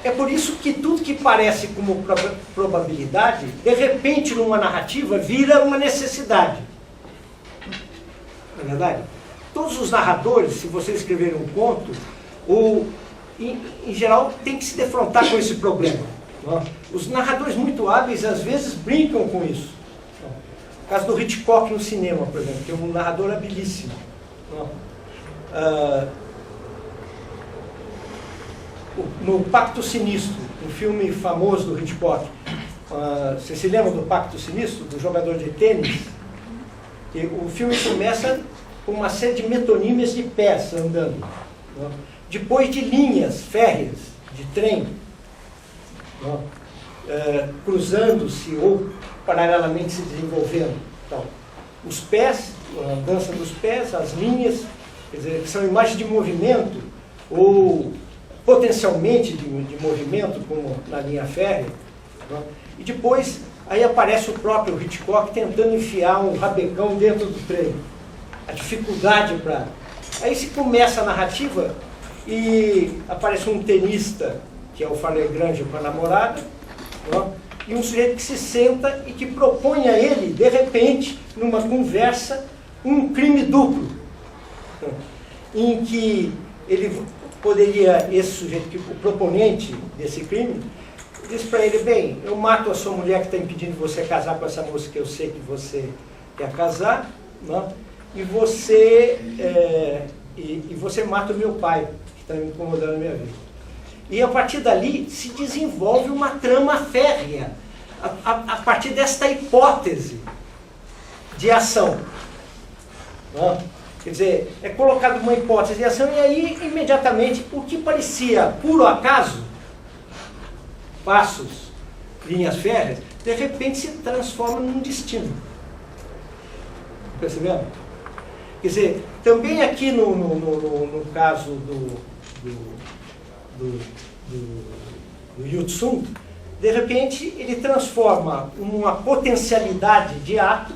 É por isso que tudo que parece como probabilidade, de repente, numa narrativa, vira uma necessidade. Não é verdade? Todos os narradores, se você escrever um conto, em geral, tem que se defrontar com esse problema. Não? Os narradores muito hábeis, às vezes, brincam com isso. Não? O caso do Hitchcock no cinema, por exemplo, que é um narrador habilíssimo. No Pacto Sinistro, um filme famoso do Hitchcock, você se lembra do Pacto Sinistro, do jogador de tênis? E o filme começa com uma série de metonímias de pés andando, não? Depois de linhas férreas, de trem, cruzando-se ou paralelamente se desenvolvendo. Então, os pés, a dança dos pés, as linhas, quer dizer, que são imagens de movimento ou potencialmente de movimento, como na linha férrea. Não? E depois, aí aparece o próprio Hitchcock tentando enfiar um rabecão dentro do trem. A dificuldade para... Aí se começa a narrativa e aparece um tenista, que é o Farley Granger com a namorada, não? E um sujeito que se senta e que propõe a ele, de repente, numa conversa, um crime duplo, em que ele poderia, esse sujeito, o proponente desse crime, disse para ele: bem, eu mato a sua mulher que está impedindo você casar com essa moça que eu sei que você quer casar, não? E você mata o meu pai, que está me incomodando na minha vida. E a partir dali se desenvolve uma trama férrea, a partir desta hipótese de ação. Não? Quer dizer, é colocado uma hipótese de ação e aí, imediatamente, o que parecia puro acaso, passos, linhas férreas, de repente se transforma num destino. Percebendo? Quer dizer, também aqui no caso do Yu Tsun, de repente ele transforma uma potencialidade de ato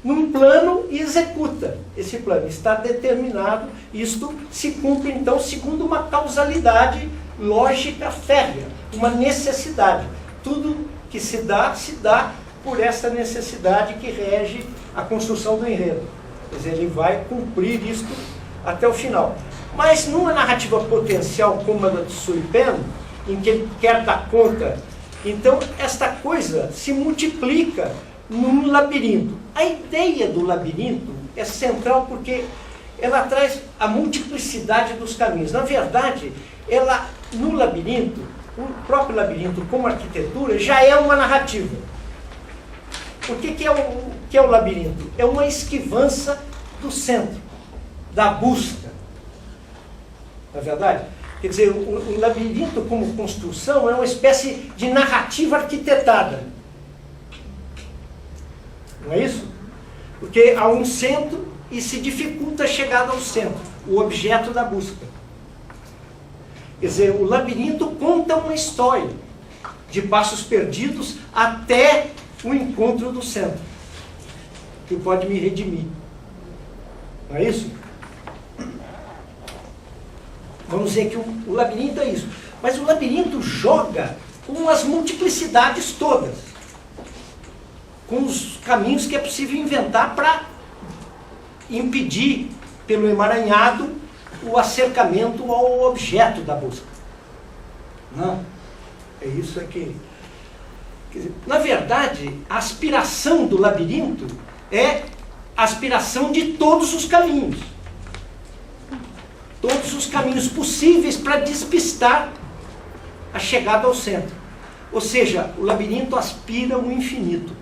num plano e executa esse plano. Está determinado, isto se cumpre então segundo uma causalidade lógica férrea, uma necessidade. Tudo que se dá por essa necessidade que rege a construção do enredo. Quer dizer, ele vai cumprir isto até o final. Mas numa narrativa potencial como a da Tsui Pen, em que ele quer dar conta, então esta coisa se multiplica num labirinto. A ideia do labirinto é central porque ela traz a multiplicidade dos caminhos. Na verdade, no labirinto, o próprio labirinto como arquitetura já é uma narrativa. O que é o labirinto? É uma esquivança do centro, da busca. Na verdade? Quer dizer, o labirinto como construção é uma espécie de narrativa arquitetada. Não é isso? Porque há um centro e se dificulta a chegada ao centro, o objeto da busca. Quer dizer, o labirinto conta uma história de passos perdidos até o encontro do centro, que pode me redimir. Não é isso? Vamos dizer que o labirinto é isso. Mas o labirinto joga com as multiplicidades todas, com os caminhos que é possível inventar para impedir, pelo emaranhado, o acercamento ao objeto da busca. Não? É isso aqui. Quer dizer, na verdade, a aspiração do labirinto é a aspiração de todos os caminhos. Todos os caminhos possíveis para despistar a chegada ao centro. Ou seja, o labirinto aspira um infinito,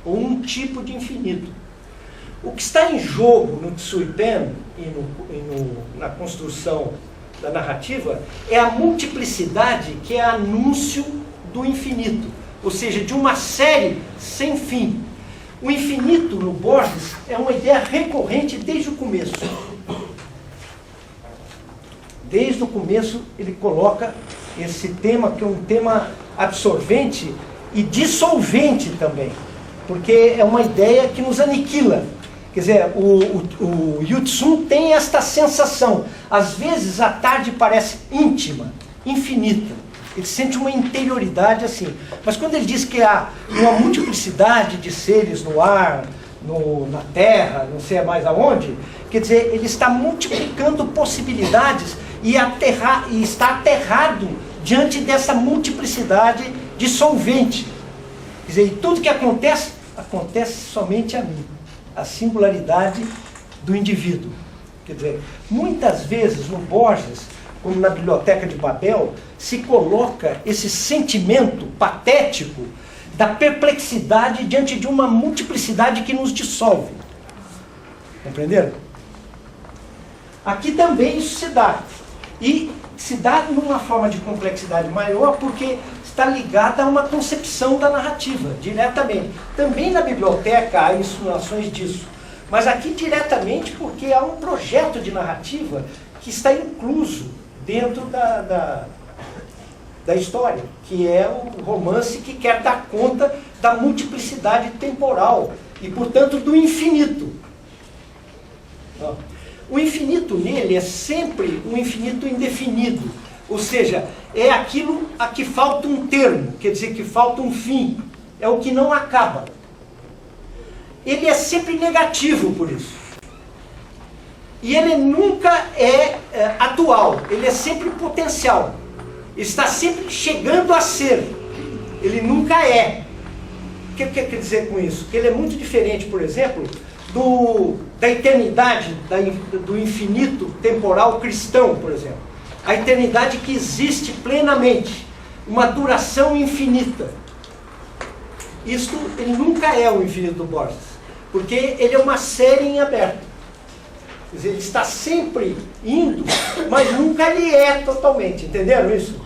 ou um tipo de infinito. O que está em jogo no Tsui Pen e na construção da narrativa é a multiplicidade que é anúncio do infinito, ou seja, de uma série sem fim. O infinito no Borges é uma ideia recorrente desde o começo. Desde o começo ele coloca esse tema, que é um tema absorvente e dissolvente também, porque é uma ideia que nos aniquila. Quer dizer, o Yu Tsun tem esta sensação. Às vezes a tarde parece íntima, infinita. Ele sente uma interioridade assim. Mas quando ele diz que há uma multiplicidade de seres no ar, na terra, não sei mais aonde, quer dizer, ele está multiplicando possibilidades e está aterrado diante dessa multiplicidade de solvente. Quer dizer, e tudo que acontece, acontece somente a mim. A singularidade do indivíduo. Quer dizer, muitas vezes no Borges, como na Biblioteca de Babel, se coloca esse sentimento patético da perplexidade diante de uma multiplicidade que nos dissolve. Compreenderam? Aqui também isso se dá. E se dá numa forma de complexidade maior porque está ligada a uma concepção da narrativa, diretamente. Também na biblioteca há insinuações disso. Mas aqui diretamente porque há um projeto de narrativa que está incluso dentro da história, que é o romance que quer dar conta da multiplicidade temporal e, portanto, do infinito. O infinito nele é sempre um infinito indefinido, ou seja, é aquilo a que falta um termo, quer dizer, que falta um fim, é o que não acaba. Ele é sempre negativo por isso. E ele nunca é atual, ele é sempre potencial. Está sempre chegando a ser. Ele nunca é. O que quer dizer com isso? Que ele é muito diferente, por exemplo, da eternidade, do infinito temporal cristão, por exemplo. A eternidade que existe plenamente, uma duração infinita. Isto, ele nunca é o infinito do Borges, porque ele é uma série em aberto. Quer dizer, ele está sempre indo, mas nunca ele é totalmente, entenderam isso?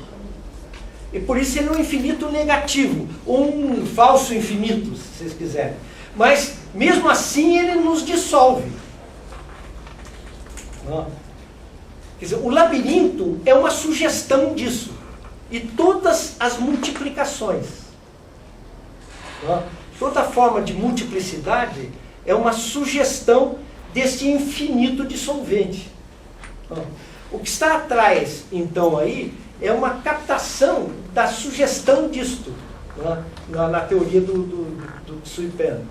E por isso ele é um infinito negativo, ou um falso infinito, se vocês quiserem. Mas, mesmo assim, ele nos dissolve. Quer dizer, o labirinto é uma sugestão disso. E todas as multiplicações, toda forma de multiplicidade é uma sugestão desse infinito dissolvente. O que está atrás, então, aí, é uma captação da sugestão disto, na teoria do Tsui Pen.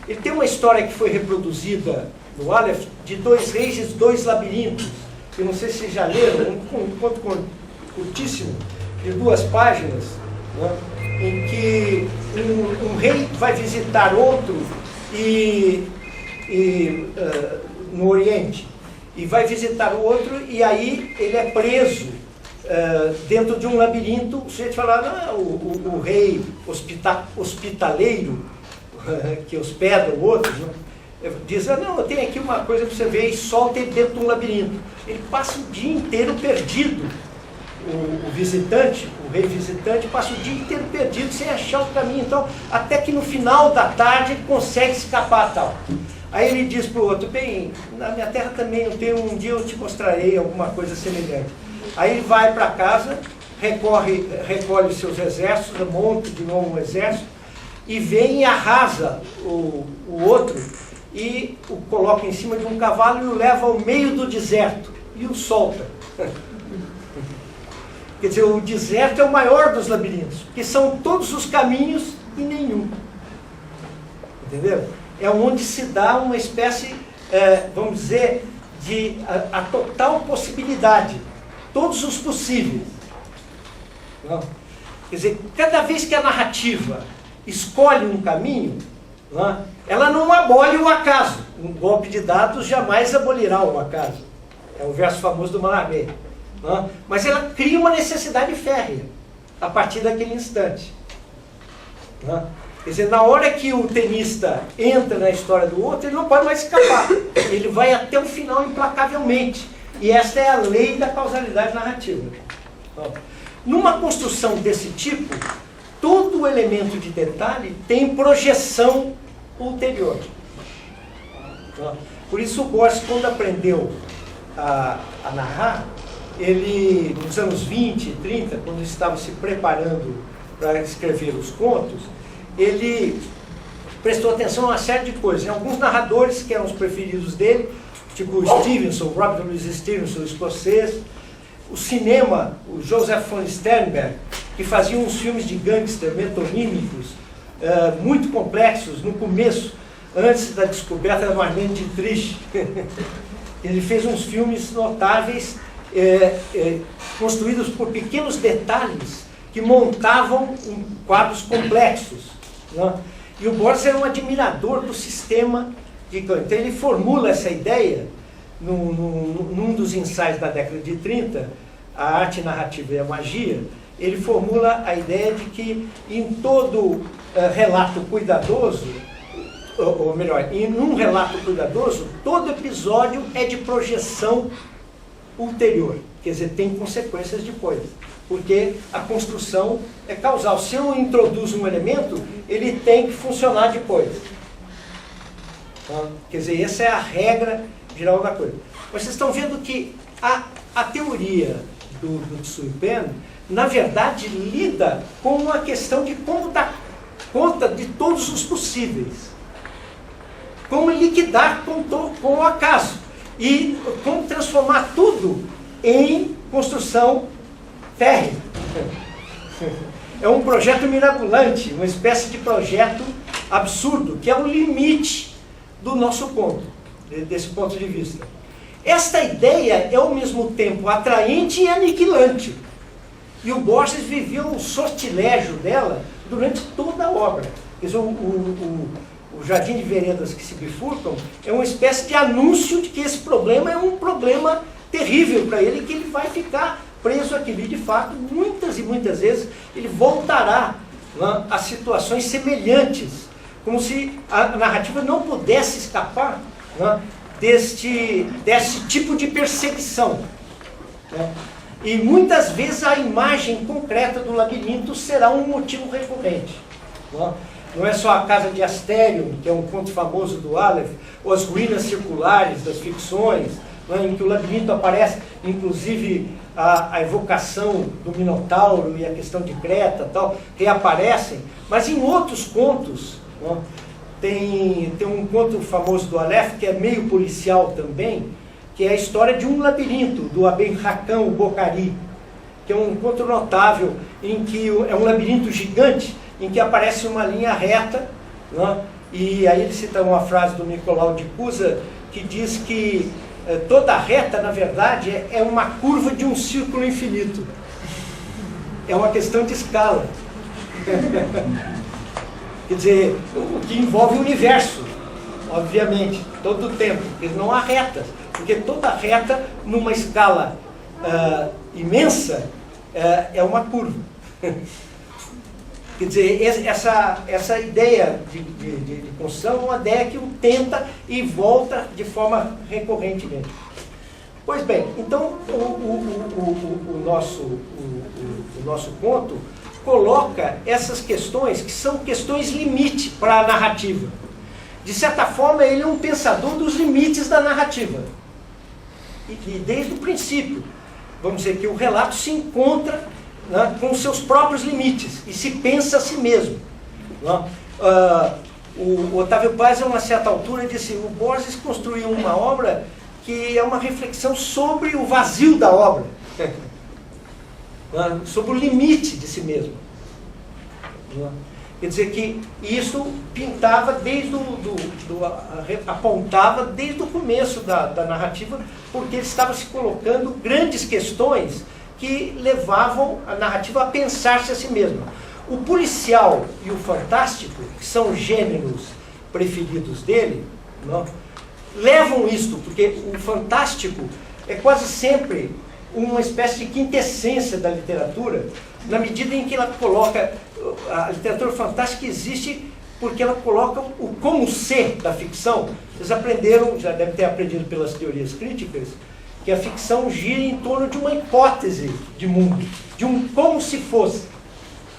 Ele tem uma história que foi reproduzida no Aleph, de 2 reis e 2 labirintos. Eu não sei se vocês já leram, um conto curtíssimo, de 2 páginas, em que um rei vai visitar outro no Oriente, e vai visitar o outro, e aí ele é preso dentro de um labirinto. O sujeito fala, o rei hospitaleiro, que hospeda o outro, diz, não, eu tenho aqui uma coisa para você ver, e solta ele dentro de um labirinto. Ele passa o dia inteiro perdido, o visitante, o rei visitante, passa o dia inteiro perdido, sem achar o caminho. Então, até que no final da tarde ele consegue escapar tal. Aí ele diz para o outro, bem, na minha terra também eu tenho, um dia eu te mostrarei alguma coisa semelhante. Aí ele vai para casa, recolhe os seus exércitos, monta de novo um exército, e vem e arrasa o outro, e o coloca em cima de um cavalo e o leva ao meio do deserto, e o solta. Quer dizer, o deserto é o maior dos labirintos, porque são todos os caminhos e nenhum. Entenderam? É onde se dá uma espécie, vamos dizer, de a total possibilidade. Todos os possíveis. Não? Quer dizer, cada vez que a narrativa escolhe um caminho, ela não abole o acaso. Um golpe de dados jamais abolirá o acaso. É o verso famoso do Mallarmé. Mas ela cria uma necessidade férrea a partir daquele instante. Quer dizer, na hora que o tenista entra na história do outro, ele não pode mais escapar. Ele vai até o final implacavelmente. E esta é a lei da causalidade narrativa. Numa construção desse tipo, todo elemento de detalhe tem projeção ulterior. Por isso o Borges, quando aprendeu a narrar, ele, nos anos 20 e 30, quando estava se preparando para escrever os contos, ele prestou atenção a uma série de coisas. Em alguns narradores, que eram os preferidos dele, tipo o Stevenson, Robert Louis Stevenson, o escocês, o cinema, o Joseph von Sternberg, que fazia uns filmes de gangster metonímicos, muito complexos no começo, antes da descoberta da Marlene Dietrich. Ele fez uns filmes notáveis, construídos por pequenos detalhes que montavam quadros complexos, né? E o Borges era um admirador do sistema de... Então ele formula essa ideia num dos ensaios da década de 30, A Arte Narrativa e a Magia. Ele formula a ideia de que em todo relato cuidadoso, ou melhor, em um relato cuidadoso, todo episódio é de projeção ulterior, quer dizer, tem consequências depois, porque a construção é causal. Se eu introduzo um elemento, ele tem que funcionar depois. Quer dizer, essa é a regra geral da coisa. Vocês estão vendo que a teoria do Tzu Pen, na verdade, lida com a questão de como dar conta de todos os possíveis, como liquidar com o acaso e como transformar tudo em construção férrea. É um projeto mirabolante, uma espécie de projeto absurdo, que é o limite do nosso ponto, desse ponto de vista. Esta ideia é ao mesmo tempo atraente e aniquilante. E o Borges viveu o sortilégio dela durante toda a obra. Quer dizer, o Jardim de Veredas que se bifurcam é uma espécie de anúncio de que esse problema é um problema terrível para ele, que ele vai ficar preso aqui. E, de fato, muitas e muitas vezes ele voltará, né, a situações semelhantes, como se a narrativa não pudesse escapar, né, desse tipo de perseguição, né? E muitas vezes a imagem concreta do labirinto será um motivo recorrente, né? Não é só a Casa de Astério, que é um conto famoso do Aleph, ou as ruínas circulares das ficções, né, em que o labirinto aparece, inclusive a evocação do Minotauro e a questão de Creta tal, reaparecem. Mas em outros contos, né, tem um conto famoso do Aleph, que é meio policial também, que é a história de um labirinto, do Aben Hakan, o Bokhari, que é um conto notável, em que é um labirinto gigante, em que aparece uma linha reta, né? E aí ele cita uma frase do Nicolau de Cusa, que diz que toda reta, na verdade, é uma curva de um círculo infinito. É uma questão de escala. Quer dizer, o que envolve o universo, obviamente, todo o tempo, porque não há retas, porque toda reta, numa escala imensa, é uma curva. Quer dizer, essa ideia de construção é uma ideia que o tenta e volta de forma recorrentemente. Pois bem, então o nosso conto coloca essas questões que são questões limite para a narrativa. De certa forma, ele é um pensador dos limites da narrativa. E desde o princípio, vamos dizer que o relato se encontra, né, com seus próprios limites e se pensa a si mesmo. Né? O Otávio Paz, a uma certa altura, disse: o Borges construiu uma obra que é uma reflexão sobre o vazio da obra, né, sobre o limite de si mesmo. Né? Quer dizer que isso pintava apontava desde o começo da narrativa, porque ele estava se colocando grandes questões que levavam a narrativa a pensar-se a si mesma. O policial e o fantástico, que são gêneros preferidos dele, não, levam isto, porque o fantástico é quase sempre uma espécie de quintessência da literatura, na medida em que ela coloca... A literatura fantástica existe porque ela coloca o como ser da ficção. Vocês aprenderam, já devem ter aprendido pelas teorias críticas, que a ficção gira em torno de uma hipótese de mundo, de um como se fosse.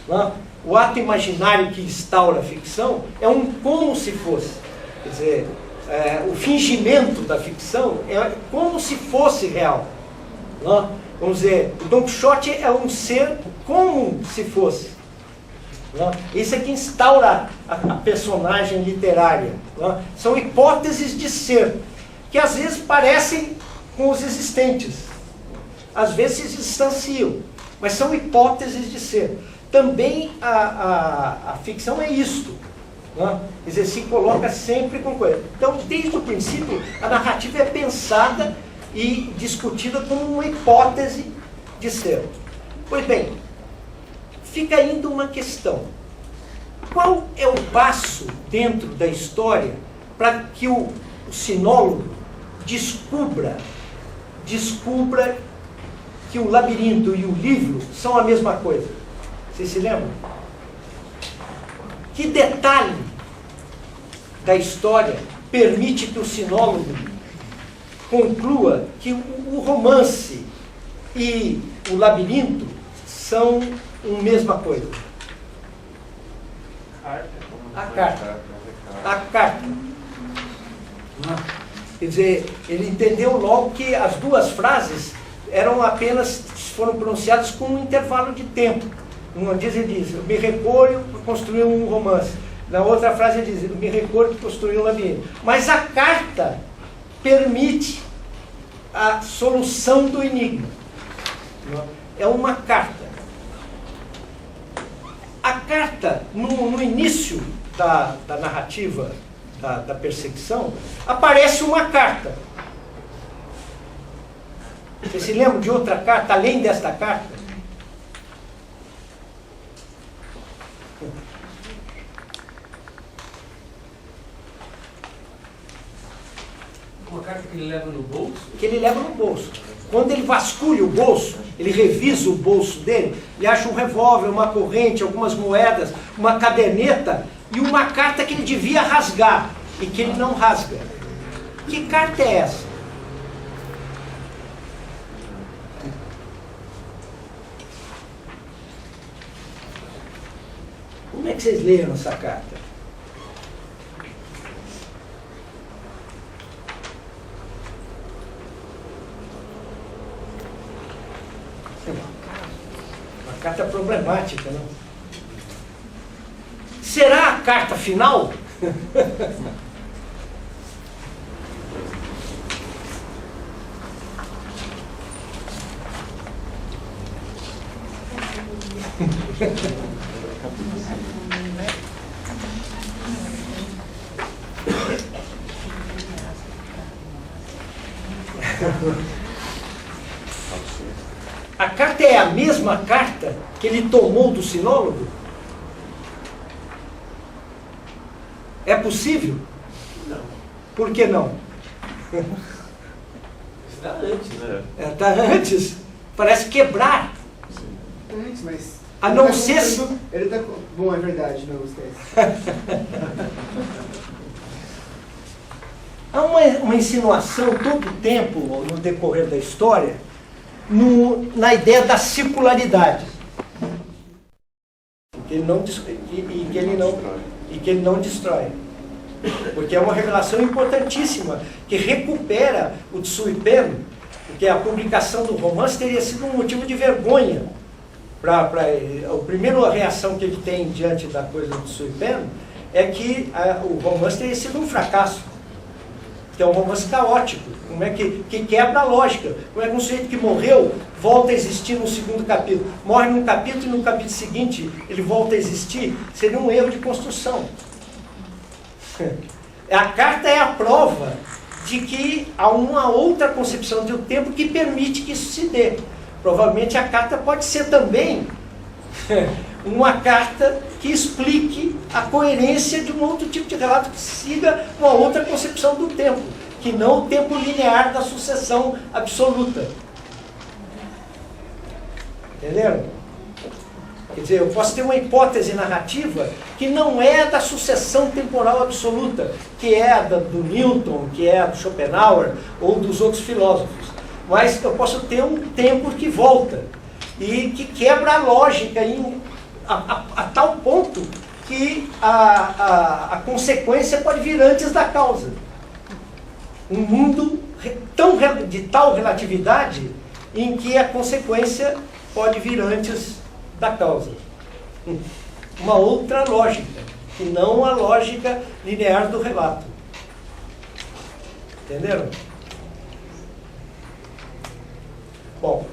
Né? O ato imaginário que instaura a ficção é um como se fosse. Quer dizer, o fingimento da ficção é como se fosse real. Né? Vamos dizer, o Don Quixote é um ser como se fosse. Né? Esse é que instaura a personagem literária. Né? São hipóteses de ser, que às vezes parecem com os existentes. às vezes se distanciam, mas são hipóteses de ser. Também a ficção é isto, né? Quer dizer, se coloca sempre com coisa. Então, desde o princípio, a narrativa é pensada e discutida como uma hipótese de ser. Pois bem, fica ainda uma questão. Qual é o passo dentro da história para que o sinólogo descubra que o labirinto e o livro são a mesma coisa? Vocês se lembram? Que detalhe da história permite que o sinólogo conclua que o romance e o labirinto são a mesma coisa? A carta. A carta. Quer dizer, ele entendeu logo que as duas frases foram pronunciadas com um intervalo de tempo. Uma diz, ele diz, eu me recolho para construir um romance. Na outra frase ele diz, eu me recolho para construir um labirinto. Mas a carta permite a solução do enigma. É uma carta. A carta, no início da narrativa da perseguição, aparece uma carta. Você se lembra de outra carta, além desta carta? Uma carta que ele leva no bolso? Que ele leva no bolso. Quando ele vasculha o bolso, ele revisa o bolso dele, ele acha um revólver, uma corrente, algumas moedas, uma caderneta e uma carta que ele devia rasgar e que ele não rasga. Que carta é essa? Como é que vocês leram essa carta? Uma carta problemática, não? Será a carta final? A carta é a mesma carta que ele tomou do sinólogo? É possível? Não. Por que não? Está antes, né? Está antes. Parece quebrar. Antes, mas... A não ser se... Ele tá... Bom, é verdade, não esquece. Há uma insinuação todo o tempo, no decorrer da história, na ideia da circularidade. Que ele não destrói. Porque é uma revelação importantíssima, que recupera o Tsui Pen, porque a publicação do romance teria sido um motivo de vergonha. A primeira reação que ele tem diante da coisa do Tsui Pen é que o romance teria sido um fracasso. Que é um romance caótico, como é que quebra a lógica. Como é que um sujeito que morreu volta a existir no segundo capítulo? Morre num capítulo e no capítulo seguinte ele volta a existir? Seria um erro de construção. A carta é a prova de que há uma outra concepção do tempo que permite que isso se dê. Provavelmente a carta pode ser também uma carta que explique a coerência de um outro tipo de relato que siga uma outra concepção do tempo, que não o tempo linear da sucessão absoluta. Entenderam? Quer dizer, eu posso ter uma hipótese narrativa que não é da sucessão temporal absoluta, que é a do Newton, que é a do Schopenhauer ou dos outros filósofos. Mas eu posso ter um tempo que volta e que quebra a lógica a tal ponto que a consequência pode vir antes da causa. Um mundo de tal relatividade em que a consequência pode vir antes da causa. Uma outra lógica, que não a lógica linear do relato. Entenderam? Bom,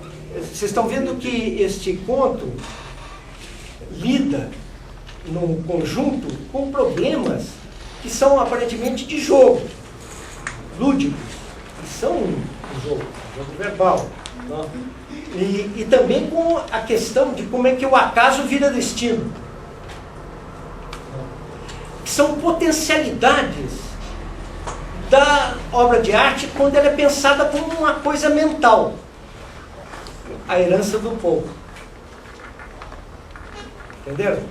Vocês estão vendo que este conto lida, no conjunto, com problemas que são aparentemente de jogo, lúdicos, que são um jogo verbal. Não? E também com a questão de como é que o acaso vira destino. Que são potencialidades da obra de arte quando ela é pensada como uma coisa mental. A herança do povo. Entenderam?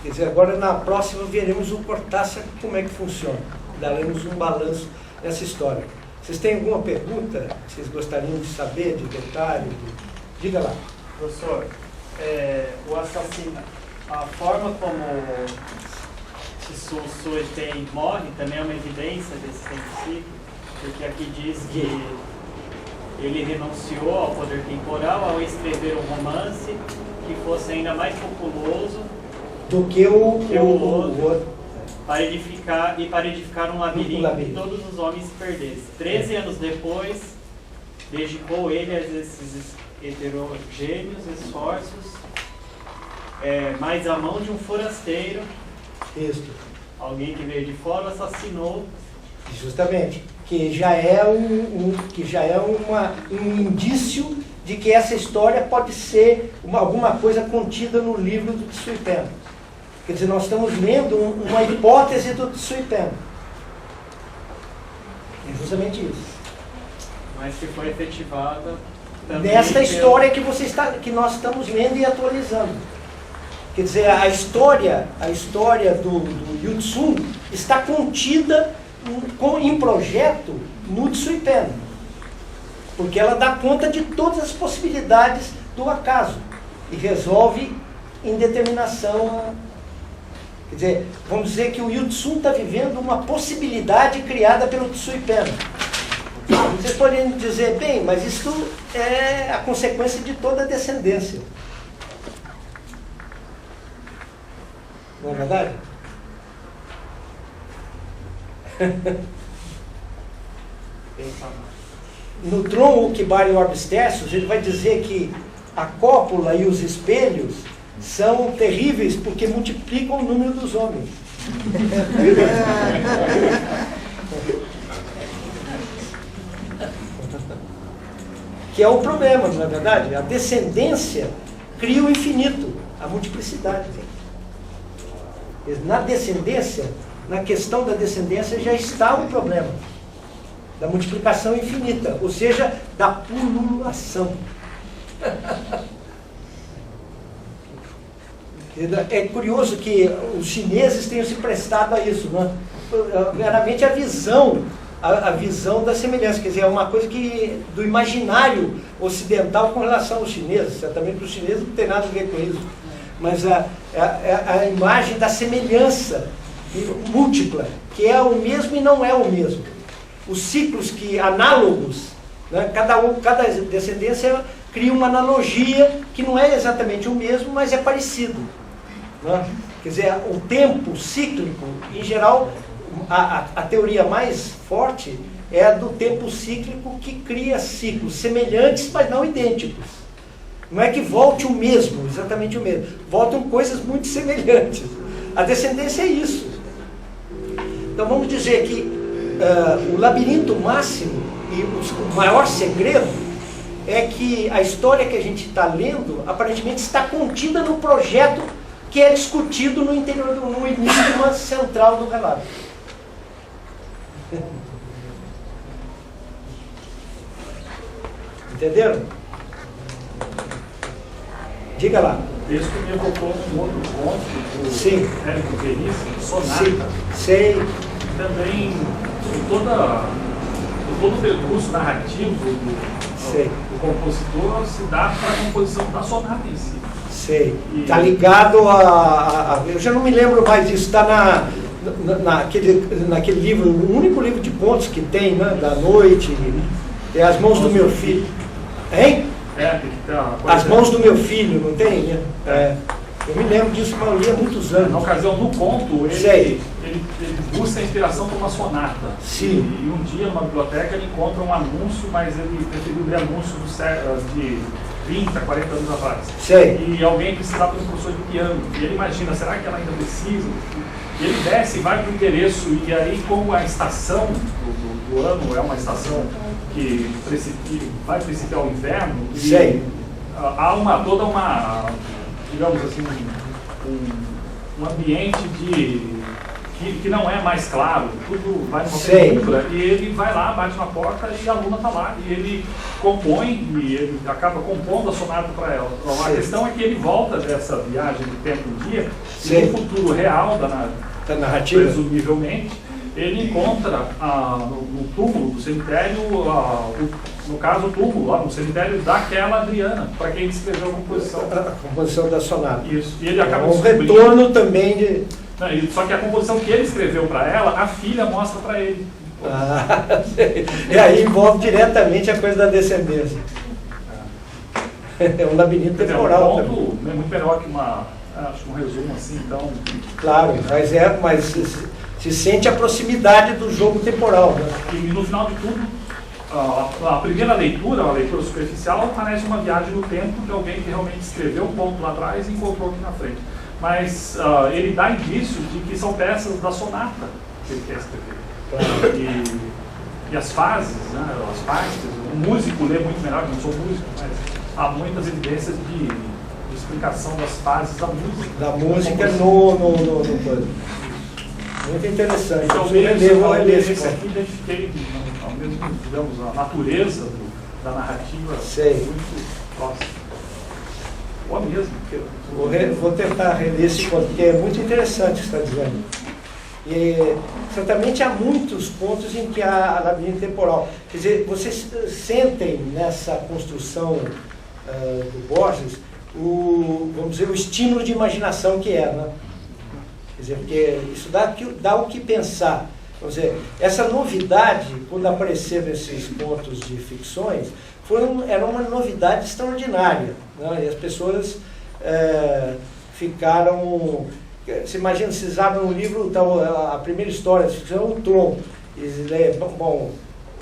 Quer dizer, agora na próxima veremos o Cortázar como é que funciona. Daremos um balanço nessa história. Vocês têm alguma pergunta que vocês gostariam de saber, de detalhe? Diga lá. Professor, o assassinato, a forma como Su Suetém morre também é uma evidência desse tempo cíclico, porque aqui diz que ele renunciou ao poder temporal ao escrever um romance que fosse ainda mais populoso do que o outro. Para edificar um labirinto que todos os homens se perdessem. 13 anos depois, dedicou ele a esses heterogêneos esforços, mas a mão de um forasteiro, alguém que veio de fora, assassinou. Justamente, que já é um indício de que essa história pode ser alguma coisa contida no livro do Tsuipem. Quer dizer, nós estamos lendo uma hipótese do Tsuipem. É justamente isso. Mas que foi efetivada também nesta história que nós estamos lendo e atualizando. Quer dizer, a história do Yu Tsung está contida em projeto no Tsuipem. Porque ela dá conta de todas as possibilidades do acaso e resolve em determinação. Quer dizer, vamos dizer que o Yu Tsung está vivendo uma possibilidade criada pelo Tsuipem. Vocês podem dizer, bem, mas isso é a consequência de toda a descendência. Não é verdade? No Tron Ukibari Orbis Tertius, ele vai dizer que a cópula e os espelhos são terríveis porque multiplicam o número dos homens. Que é o problema, não é verdade? A descendência cria o infinito, a multiplicidade. Na descendência, na questão da descendência já está o problema da multiplicação infinita, ou seja, da pululação. É curioso que os chineses tenham se prestado a isso, né? Veramente a visão da semelhança, quer dizer, é uma coisa do imaginário ocidental com relação aos chineses. Certamente os chineses não tem nada a ver com isso, mas a imagem da semelhança múltipla, que é o mesmo e não é o mesmo. Os ciclos análogos, né? Cada descendência cria uma analogia que não é exatamente o mesmo, mas é parecido. Né? Quer dizer, o tempo cíclico, em geral, a teoria mais forte é a do tempo cíclico que cria ciclos semelhantes, mas não idênticos. Não é que volte o mesmo, exatamente o mesmo. Voltam coisas muito semelhantes. A descendência é isso. Então vamos dizer que o labirinto máximo e o maior segredo é que a história que a gente está lendo aparentemente está contida no projeto que é discutido no interior, no enigma central do relato. Entenderam? Diga lá. Isso que me evocou um outro conto do Érico Veríssimo, Sonata. Sim. Sei. Também todo o percurso narrativo do compositor se dá para a composição da sonata em si. Sei. Está ligado eu já não me lembro mais disso, está naquele livro, o único livro de contos que tem, né, da noite, é As Mãos do Meu Filho. Hein? Tem que ter uma coisa. As Mãos do Meu Filho, não tem? Eu me lembro disso, mas eu li há muitos Na anos. ocasião, no conto, Sei. ele busca a inspiração por uma sonata. Sim. E um dia, numa biblioteca, ele encontra um anúncio, mas ele preferiu ler anúncios de 30, 40 anos atrás. Sei. E alguém precisava de um professor de piano. E ele imagina, será que ela ainda precisa? E ele desce e vai para o endereço. E aí, como a estação do ano é uma estação que vai principiar o inverno, Sei. há toda uma, digamos assim, um ambiente que não é mais claro, tudo vai numa Sei. penumbra, e ele vai lá, bate na porta e a aluna está lá, e ele compõe, e ele acaba compondo a sonata para ela. Então, a Sei. questão é que ele volta dessa viagem do tempo um dia, Sei. e no futuro real, Da narrativa? presumivelmente, ele encontra no túmulo do cemitério, no caso o túmulo, lá no cemitério daquela Adriana, para quem ele escreveu a composição. A composição da sonata. Isso. E ele acaba É um descobrindo. retorno também de... Não, só que a composição que ele escreveu para ela, a filha mostra para ele. E aí envolve diretamente a coisa da descendência. É um labirinto Quer dizer, temporal um também. ponto é muito melhor que acho que um resumo assim, então. Claro, mas se sente a proximidade do jogo temporal. Né? E no final de tudo, a primeira leitura, a leitura superficial, parece uma viagem no tempo de alguém que realmente escreveu um ponto lá atrás e encontrou aqui na frente. Mas ele dá indício de que são peças da sonata que ele quer escrever. Claro. E as fases, né, as partes, o músico lê muito melhor, eu não sou músico, mas há muitas evidências de explicação das fases da música. Da música no coisa. Muito interessante. Então, Eu relevo esse esse ponto. aqui identifiquei, ao mesmo, digamos, a natureza da narrativa Sei. muito próxima. Boa mesmo. Vou tentar reler esse ponto, porque é muito interessante o que você está dizendo. E certamente há muitos pontos em que há labirinto temporal. Quer dizer, vocês sentem nessa construção do Borges vamos dizer, o estímulo de imaginação que é, né? Quer dizer, porque isso dá o que pensar. Vamos dizer, essa novidade, quando apareceram esses pontos de ficções, era uma novidade extraordinária, né? E as pessoas ficaram... Você imagina, vocês abrem um livro, então, a primeira história de ficção é o Tron.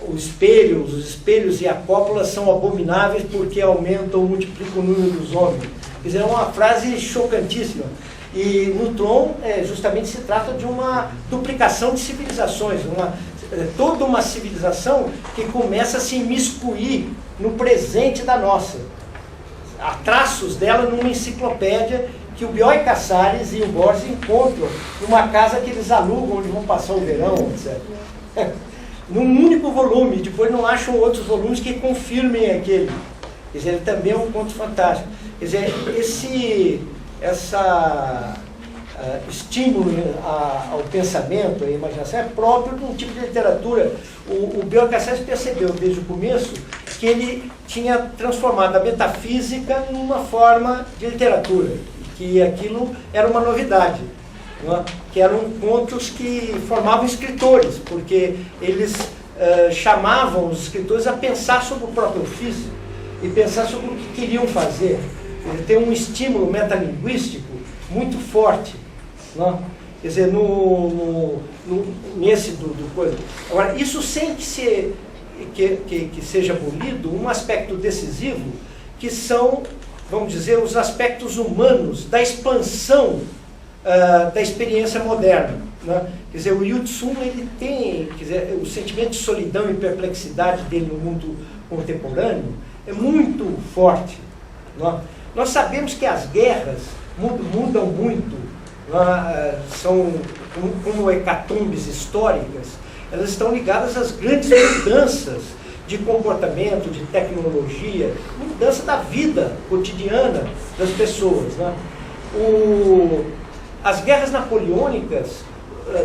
Os espelhos e a cópula são abomináveis porque aumentam ou multiplicam o número dos homens. Quer dizer, é uma frase chocantíssima. E no Tron, justamente se trata de uma duplicação de civilizações, toda uma civilização que começa a se imiscuir no presente da nossa. Há traços dela numa enciclopédia que o Bioy Casares e o Borges encontram numa casa que eles alugam, onde vão passar o verão, etc. Num único volume, depois não acham outros volumes que confirmem aquele. Quer dizer, ele também é um conto fantástico. Quer dizer, esse estímulo ao pensamento, à imaginação, é próprio de um tipo de literatura. O Bioy Casares percebeu desde o começo que ele tinha transformado a metafísica numa forma de literatura, que aquilo era uma novidade, né? Que eram contos que formavam escritores, porque eles chamavam os escritores a pensar sobre o próprio ofício e pensar sobre o que queriam fazer. Ele tem um estímulo metalinguístico muito forte, né? Quer dizer, nesse do coisa. Agora, isso sem que seja abolido um aspecto decisivo, que são, vamos dizer, os aspectos humanos da expansão da experiência moderna, né? Quer dizer, o Yu Tsun, ele tem, quer dizer, o sentimento de solidão e perplexidade dele no mundo contemporâneo é muito forte, né? Nós sabemos que as guerras mudam muito, né? São como hecatombes históricas, elas estão ligadas às grandes mudanças de comportamento, de tecnologia, mudança da vida cotidiana das pessoas, né? As guerras napoleônicas,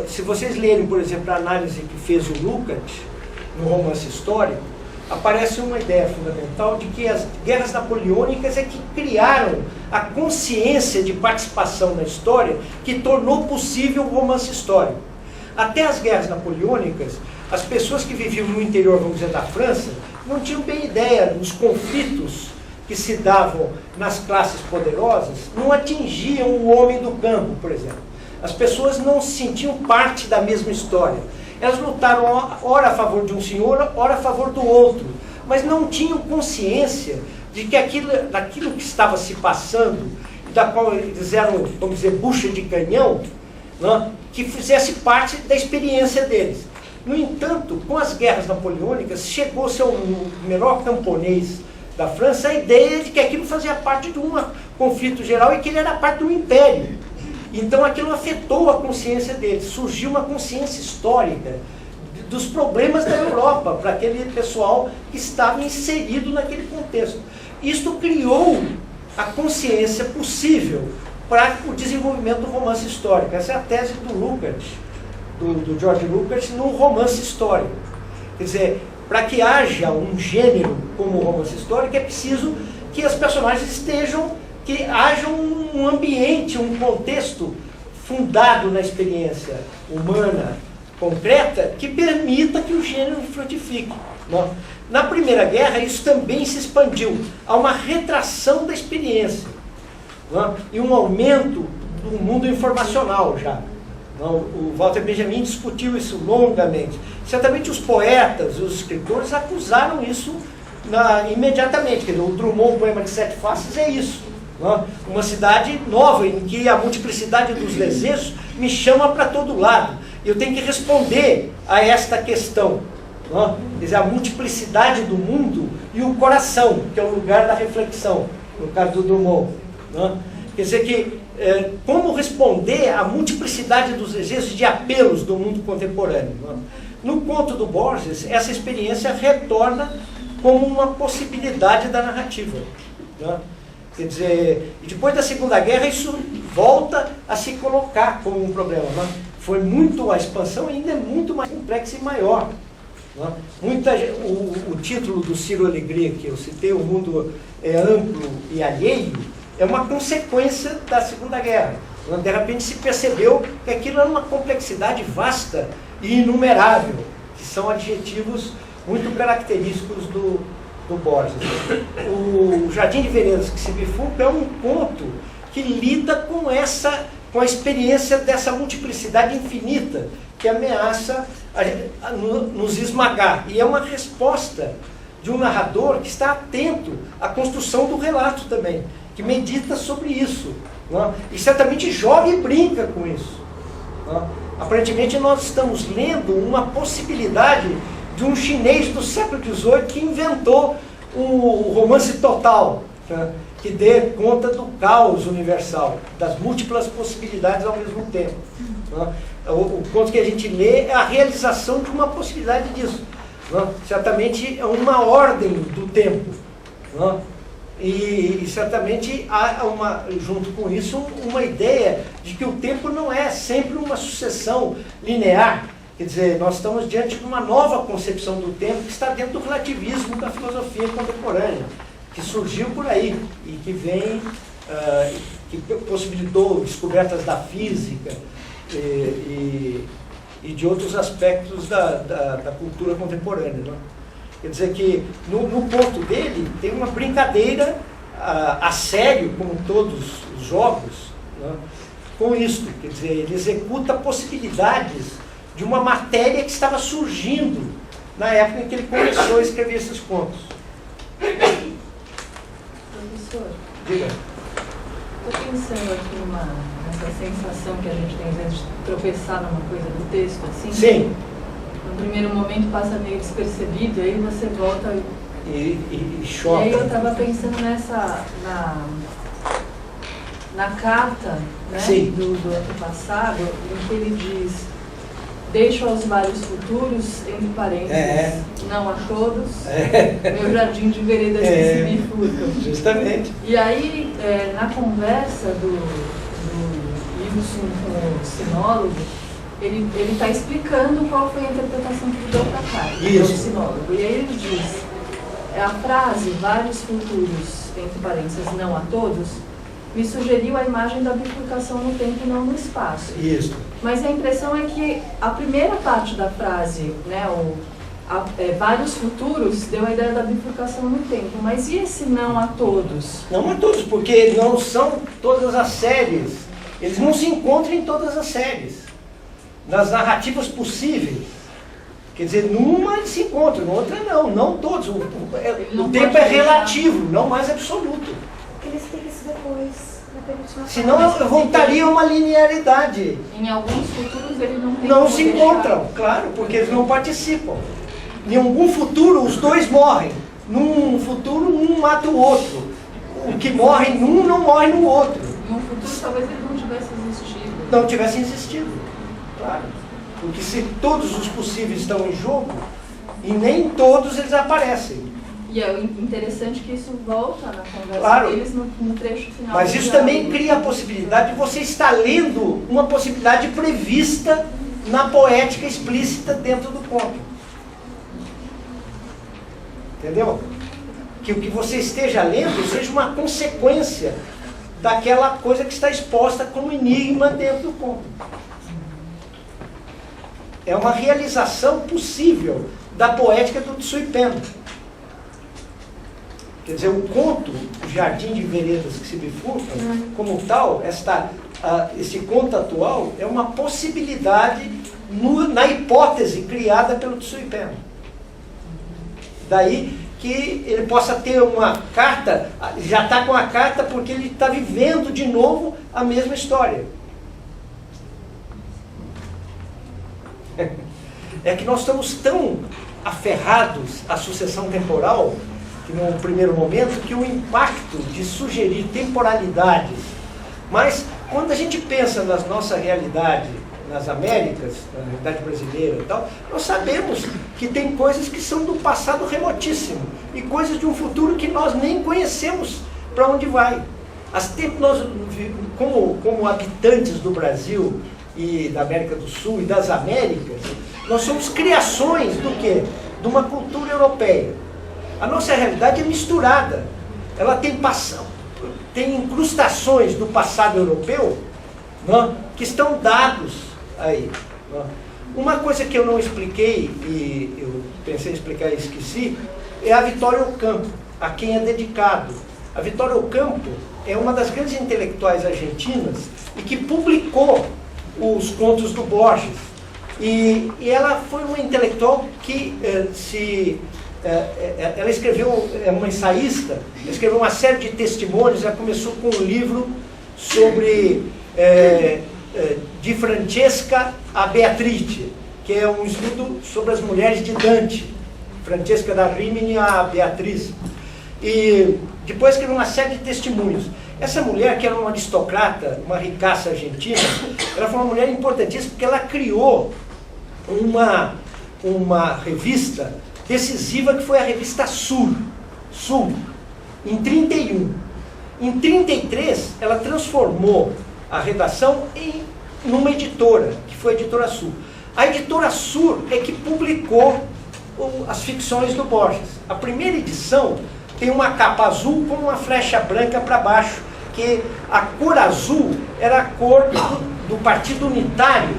se vocês lerem, por exemplo, a análise que fez o Lukács no romance histórico, aparece uma ideia fundamental de que as guerras napoleônicas é que criaram a consciência de participação na história que tornou possível o romance histórico. Até as guerras napoleônicas, as pessoas que viviam no interior, vamos dizer, da França, não tinham bem ideia dos conflitos que se davam nas classes poderosas não atingiam o homem do campo, por exemplo. As pessoas não se sentiam parte da mesma história. Elas lutaram ora a favor de um senhor, ora a favor do outro, mas não tinham consciência de que daquilo que estava se passando, da qual eles eram, vamos dizer, bucha de canhão, né, que fizesse parte da experiência deles. No entanto, com as guerras napoleônicas, chegou-se ao melhor camponês da França a ideia de que aquilo fazia parte de um conflito geral e que ele era parte do império. Então aquilo afetou a consciência deles, surgiu uma consciência histórica dos problemas da Europa para aquele pessoal que estava inserido naquele contexto. Isto criou a consciência possível para o desenvolvimento do romance histórico. Essa é a tese do Lucas, do George Lucas, no romance histórico. Quer dizer, para que haja um gênero como o romance histórico, é preciso que as personagens que haja um ambiente, um contexto fundado na experiência humana concreta que permita que o gênero frutifique. Né? Na Primeira Guerra, isso também se expandiu. Há uma retração da experiência, né? E um aumento do mundo informacional já. O Walter Benjamin discutiu isso longamente. Certamente os poetas, os escritores acusaram isso imediatamente. Quer dizer, o Drummond, o poema de Sete Faces, é isso. Né? Uma cidade nova, em que a multiplicidade dos desejos me chama para todo lado. Eu tenho que responder a esta questão. Né? Quer dizer, a multiplicidade do mundo e o coração, que é o lugar da reflexão, no caso do Drummond. Né? Quer dizer que, como responder à multiplicidade dos desejos de apelos do mundo contemporâneo. Né? No conto do Borges, essa experiência retorna como uma possibilidade da narrativa. Né? Quer dizer, depois da Segunda Guerra, isso volta a se colocar como um problema. Né? A expansão ainda é muito mais complexa e maior. Né? O título do Ciro Alegria, que eu citei, O Mundo é Amplo e Alheio, é uma consequência da Segunda Guerra. De repente se percebeu que aquilo era uma complexidade vasta e inumerável, que são adjetivos muito característicos do Borges. O Jardim de Veredas que se bifurca é um conto que lida com a experiência dessa multiplicidade infinita que ameaça nos esmagar. E é uma resposta de um narrador que está atento à construção do relato também, que medita sobre isso, né? E certamente joga e brinca com isso. Né? Aparentemente nós estamos lendo uma possibilidade de um chinês do século XVIII que inventou o romance total, né? Que dê conta do caos universal, das múltiplas possibilidades ao mesmo tempo. Né? O conto que a gente lê é a realização de uma possibilidade disso. Né? Certamente é uma ordem do tempo. Né? E certamente há junto com isso uma ideia de que o tempo não é sempre uma sucessão linear. Quer dizer, nós estamos diante de uma nova concepção do tempo que está dentro do relativismo da filosofia contemporânea, que surgiu por aí e que vem, que possibilitou descobertas da física e de outros aspectos da cultura contemporânea. Né? Quer dizer que no ponto dele tem uma brincadeira a sério, como todos os jogos, né, com isso. Quer dizer, ele executa possibilidades de uma matéria que estava surgindo na época em que ele começou a escrever esses contos. Professor, Diga. estou pensando aqui nessa sensação que a gente tem às vezes de tropeçar numa coisa do texto, assim. Sim. No primeiro momento passa meio despercebido, aí você volta E choca. E aí eu estava pensando na carta, né, do antepassado, em que ele diz: deixo aos vários futuros, entre parênteses, não a todos, meu jardim de veredas que se bifurcam. Justamente. E aí, na conversa do Iveson com o sinólogo, ele está explicando qual foi a interpretação que ele deu para a carta, do sinólogo. E aí ele diz, a frase, vários futuros, entre parênteses, não a todos, me sugeriu a imagem da bifurcação no tempo e não no espaço. Isso. Mas a impressão é que a primeira parte da frase, né, vários futuros, deu a ideia da bifurcação no tempo. Mas e esse não a todos? Não a todos, porque não são todas as séries. Eles não se encontram em todas as séries. Nas narrativas possíveis. Quer dizer, numa eles se encontram, na outra não. Não todos. O tempo é relativo, não mais absoluto. Eles têm isso depois. Senão voltaria uma linearidade. Em alguns futuros ele não tem Não como se deixar. encontram, claro, porque eles não participam. Em algum futuro os dois morrem. Num futuro um mata o outro. O que morre num não morre no outro. Em um futuro talvez ele não tivesse existido. Não tivesse existido, claro. Porque se todos os possíveis estão em jogo, e nem todos eles aparecem. E é interessante que isso volta na conversa Claro. deles no trecho final. Mas do isso diálogo. também cria a possibilidade de você estar lendo uma possibilidade prevista na poética explícita dentro do conto. Entendeu? Que o que você esteja lendo seja uma consequência daquela coisa que está exposta como enigma dentro do conto. É uma realização possível da poética do Tsui Pen. Quer dizer, o conto, o Jardim de Veredas que se bifurcam, como tal, esse conto atual é uma possibilidade na hipótese criada pelo Tsui Pen. Daí que ele possa ter uma carta, já está com a carta porque ele está vivendo de novo a mesma história. É que nós estamos tão aferrados à sucessão temporal, que no primeiro momento, que o impacto de sugerir temporalidades, mas quando a gente pensa na nossa realidade, nas Américas, na realidade brasileira e tal, nós sabemos que tem coisas que são do passado remotíssimo e coisas de um futuro que nós nem conhecemos para onde vai. Nós, como habitantes do Brasil e da América do Sul e das Américas, nós somos criações do quê? De uma cultura europeia. A nossa realidade é misturada. Ela tem incrustações do passado europeu, não, que estão dados aí. Não. Uma coisa que eu não expliquei, e eu pensei em explicar e esqueci, é a Vitória Ocampo, a quem é dedicado. A Vitória Ocampo é uma das grandes intelectuais argentinas e que publicou os contos do Borges. E ela foi uma intelectual que ela escreveu, é uma ensaísta, escreveu uma série de testemunhos. Ela começou com um livro sobre de Francesca a Beatrice, que é um estudo sobre as mulheres de Dante, Francesca da Rimini a Beatriz. E depois escreveu uma série de testemunhos. Essa mulher, que era uma aristocrata, uma ricaça argentina, ela foi uma mulher importantíssima porque ela criou uma revista decisiva que foi a revista Sul, em 31. Em 33, ela transformou a redação numa editora, que foi a Editora Sul. A Editora Sul é que publicou as ficções do Borges. A primeira edição tem uma capa azul com uma flecha branca para baixo, que a cor azul era a cor do Partido Unitário,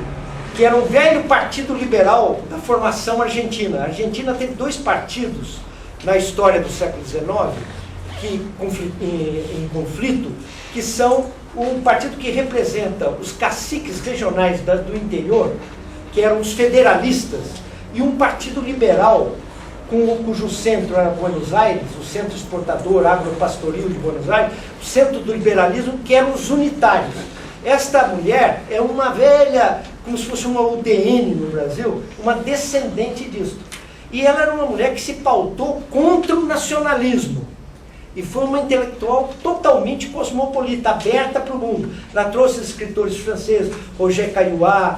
que era o velho partido liberal da formação argentina. A Argentina teve dois partidos na história do século XIX em conflito, que são um partido que representa os caciques regionais do interior, que eram os federalistas, e um partido liberal, cujo centro era Buenos Aires, o centro exportador agropastoril de Buenos Aires, o centro do liberalismo, que eram os unitários. Esta mulher é uma velha, como se fosse uma UDN no Brasil, uma descendente disso. E ela era uma mulher que se pautou contra o nacionalismo. E foi uma intelectual totalmente cosmopolita, aberta para o mundo. Ela trouxe escritores franceses, Roger Caillois,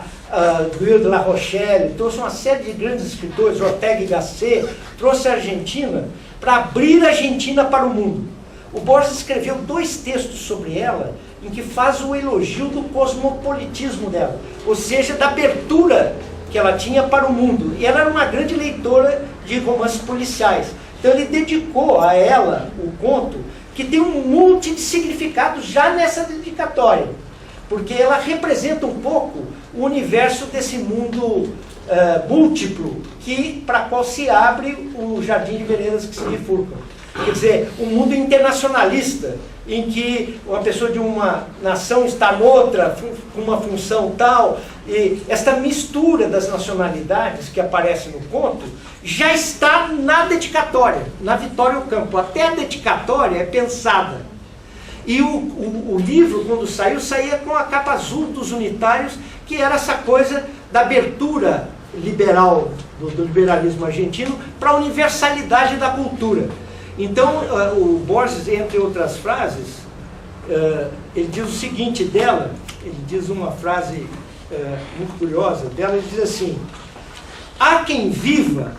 Guy de La Rochelle, trouxe uma série de grandes escritores, Ortega y Gasset, trouxe a Argentina para abrir a Argentina para o mundo. O Borges escreveu 2 textos sobre ela, em que faz o elogio do cosmopolitismo dela, ou seja, da abertura que ela tinha para o mundo. E ela era uma grande leitora de romances policiais. Então ele dedicou a ela o conto, que tem um monte de significados já nessa dedicatória, porque ela representa um pouco o universo desse mundo múltiplo para qual se abre o jardim de veredas que se bifurcam. Quer dizer, um mundo internacionalista, em que uma pessoa de uma nação está noutra, com uma função tal, e esta mistura das nacionalidades que aparece no conto, já está na dedicatória, na Vitória Ocampo. Até a dedicatória é pensada. E o livro, quando saiu, saía com a capa azul dos unitários, que era essa coisa da abertura liberal, do liberalismo argentino, para a universalidade da cultura. Então, o Borges, entre outras frases, ele diz o seguinte dela, ele diz uma frase muito curiosa dela, ele diz assim: há quem viva,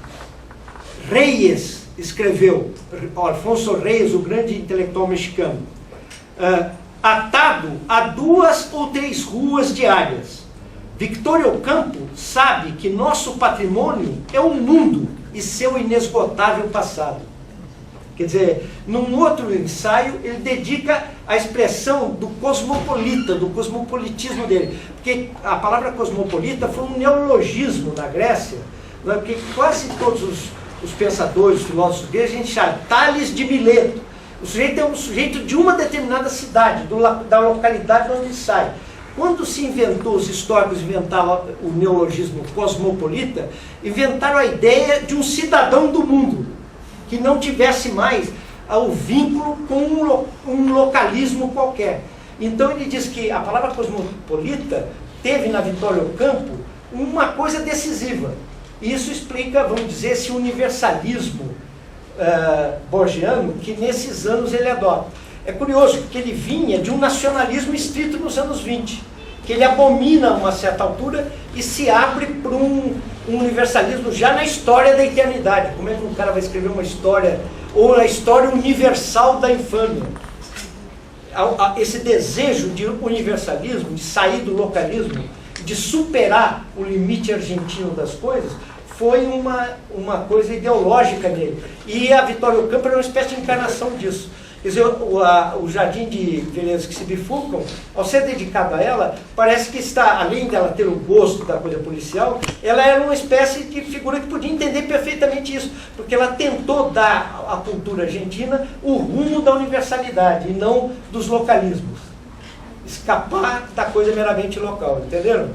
Reyes escreveu, Alfonso Reyes, o grande intelectual mexicano, atado a 2 ou 3 ruas diárias. Victoria Ocampo sabe que nosso patrimônio é o mundo e seu inesgotável passado. Quer dizer, num outro ensaio, ele dedica a expressão do cosmopolita, do cosmopolitismo dele. Porque a palavra cosmopolita foi um neologismo na Grécia, né? Porque quase todos os pensadores, os filósofos gregos, a gente chama Tales de Mileto. O sujeito é um sujeito de uma determinada cidade, da localidade onde ele sai. Quando se inventou, os históricos inventaram o neologismo cosmopolita, inventaram a ideia de um cidadão do mundo, que não tivesse mais o vínculo com um localismo qualquer. Então ele diz que a palavra cosmopolita teve na Vitória Ocampo uma coisa decisiva. E isso explica, vamos dizer, esse universalismo borgiano que nesses anos ele adota. É curioso, porque ele vinha de um nacionalismo estrito nos anos 20, que ele abomina a uma certa altura e se abre para um universalismo já na história da eternidade. Como é que um cara vai escrever uma história, ou a história universal da infâmia? Esse desejo de universalismo, de sair do localismo, de superar o limite argentino das coisas, foi uma coisa ideológica nele. E a Vitória Ocampo era uma espécie de encarnação disso. Quer dizer, o jardim de veredas que se bifurcam, ao ser dedicado a ela, parece que está, além dela ter o gosto da coisa policial, ela era uma espécie de figura que podia entender perfeitamente isso, porque ela tentou dar à cultura argentina o rumo da universalidade e não dos localismos. Escapar da coisa meramente local, entenderam?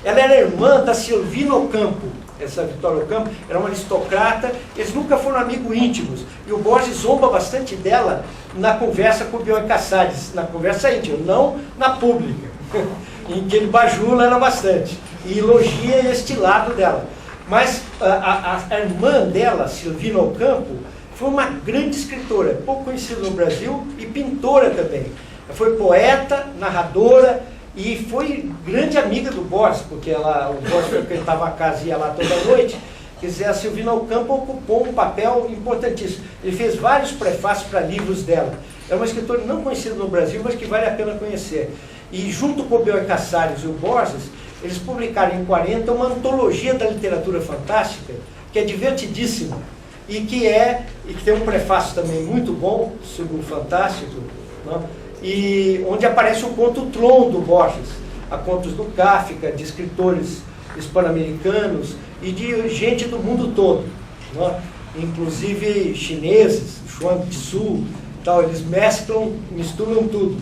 Ela era irmã da Silvina Ocampo. Essa Vitória Ocampo era uma aristocrata, eles nunca foram amigos íntimos. E o Borges zomba bastante dela na conversa com o Bioy Casares, na conversa íntima, não na pública, em que ele bajula ela bastante e elogia este lado dela. Mas a irmã dela, Silvina Ocampo, foi uma grande escritora, pouco conhecida no Brasil, e pintora também. Ela foi poeta, narradora, e foi grande amiga do Borges, porque o Borges frequentava a casa e ia lá toda noite. Quer dizer, a Silvina Ocampo ocupou um papel importantíssimo. Ele fez vários prefácios para livros dela. É uma escritora não conhecida no Brasil, mas que vale a pena conhecer. E junto com o Bioy Casares e o Borges, eles publicaram em 40 uma antologia da literatura fantástica, que é divertidíssima, e que tem um prefácio também muito bom sobre o fantástico, né? E onde aparece o conto Tron do Borges, há contos do Kafka, de escritores hispano-americanos e de gente do mundo todo, né? Inclusive chineses, Chuang Tzu, tal, eles misturam tudo.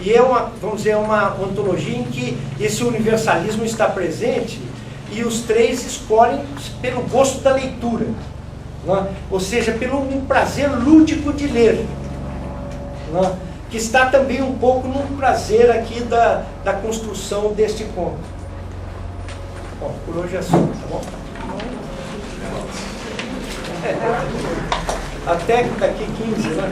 E vamos dizer, uma antologia em que esse universalismo está presente e os três escolhem pelo gosto da leitura, né? Ou seja, pelo um prazer lúdico de ler, né? Que está também um pouco no prazer aqui da construção deste conto. Bom, por hoje é só, tá bom? Até daqui 15, né?